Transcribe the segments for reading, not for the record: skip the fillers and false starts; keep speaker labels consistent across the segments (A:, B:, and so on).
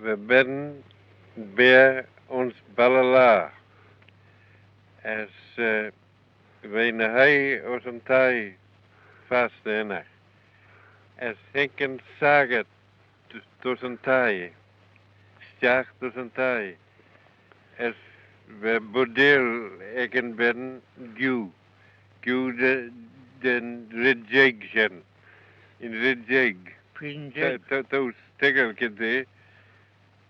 A: we bidden bij ons balala. As wij naar hij ons een tijd vast in. As hinken zagen tussen tijd. Stjag tussen tijd. As we bodeel eken bidden gew. Gew den rejection. In reject. Toos tegelkende.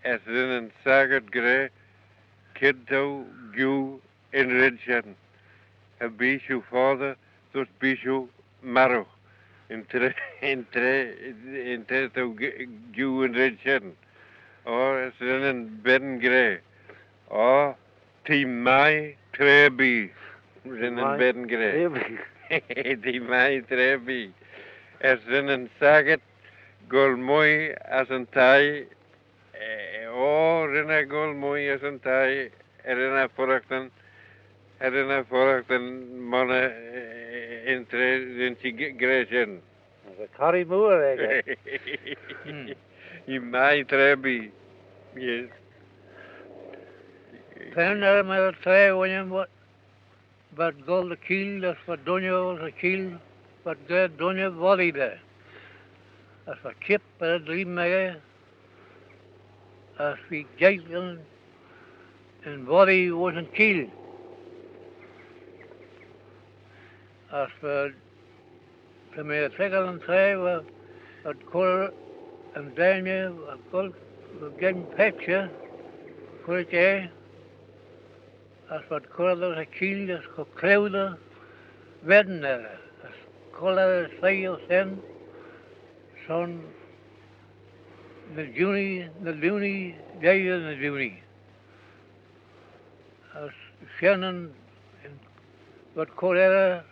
A: As in een zagen gre. Kiddo gew in rejection. Het bishu vader, dus bishu maro. In tre to gew in rejection. Or as in een ben gre. Or team mai trebi. In een ben gre. Team mai trebi. As in een saget. Gol mooi as een tai. Or in een gol mooi as een tai. In een voorrachten. En voorrachten mannen in gre.
B: Dat is Harry Moore eigenlijk.
A: In mai trebi. Yes.
B: Penner met het twee wanneer wat gold de kiel, dat is wat donje was de kiel, wat de donje volleybal. Dat is wat kip en het drie mee. Als we kijken en volley was een kiel. Als we met Skeealyn Vannin wat kool en duinje, wat kool, we gaan petje, kooltje. Als wat koolder een kiel, dat is gekleuwde werden er. Als koolder zeil zijn, zo'n de juni, de juni. Als Shannon wat koolder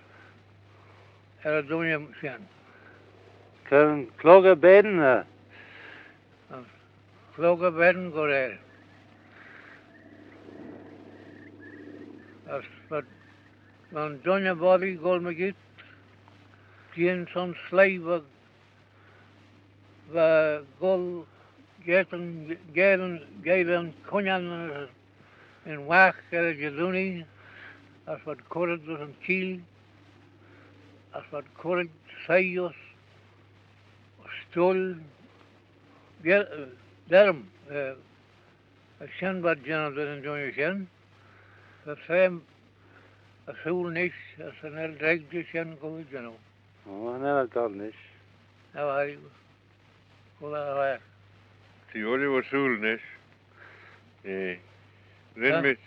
B: er doen je zijn.
C: Kan kloge beden.
B: Kloge werden koolder. Als wat van Donja Bobby gol me giet, geen zo'n slijf wat gol gelen konjan in waag je doen als wat korrelt door een kiel, als wat korrelt zijos, stoel, derm, ik ken wat Jan dat in Donja ken. Dat zijn zoel niks, als een heel dreigje ken goed genoeg.
C: Oh, nee, dat niet.
B: Nou, hij kolla weg.
A: Die olie was zoelnis. Ren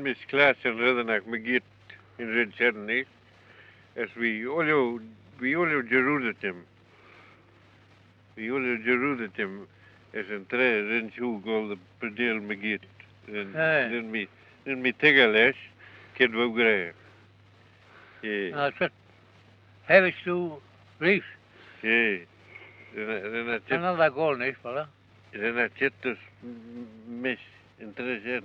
A: mis klaas en redden ik me giet in Red niet. As we olio Jerusalem. We olio Jerusalem as een tre ren shoe gol de pedeel me giet. Ren me tegeles kid we gre.
B: Nou, het heb ik zo brief.
A: Ren het
B: En dan dat goal niet, voilà.
A: Ren het dus mis in tre zen.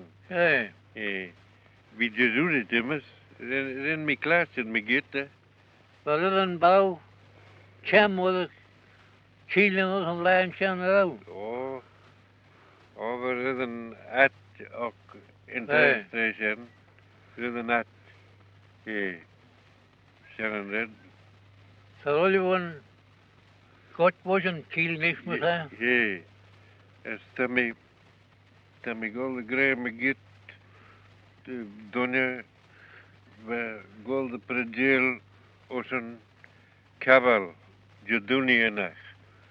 A: Wie Jerusalem is, ren me klaas en me giet.
B: We hadden een bouw, tjam met kielen was een lijn tjam eruit.
A: We hadden het ook in tre zen. We hadden het. Shannon red.
B: Zo al je van, God was een kiel niet meer zijn.
A: As Tammy gol de gre me giet. Donja we gol de predeel os een kabel. Joduni enach.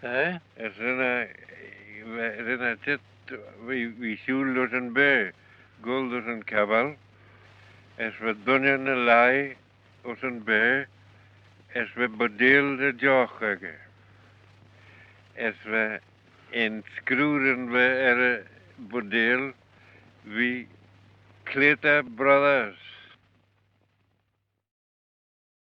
A: As rena tit we shul os een be. Gol os een kabel. As we donja ne lai os een be. As we bodeel de jochege. As we in skroeren we bodeel. We Kleta brothers.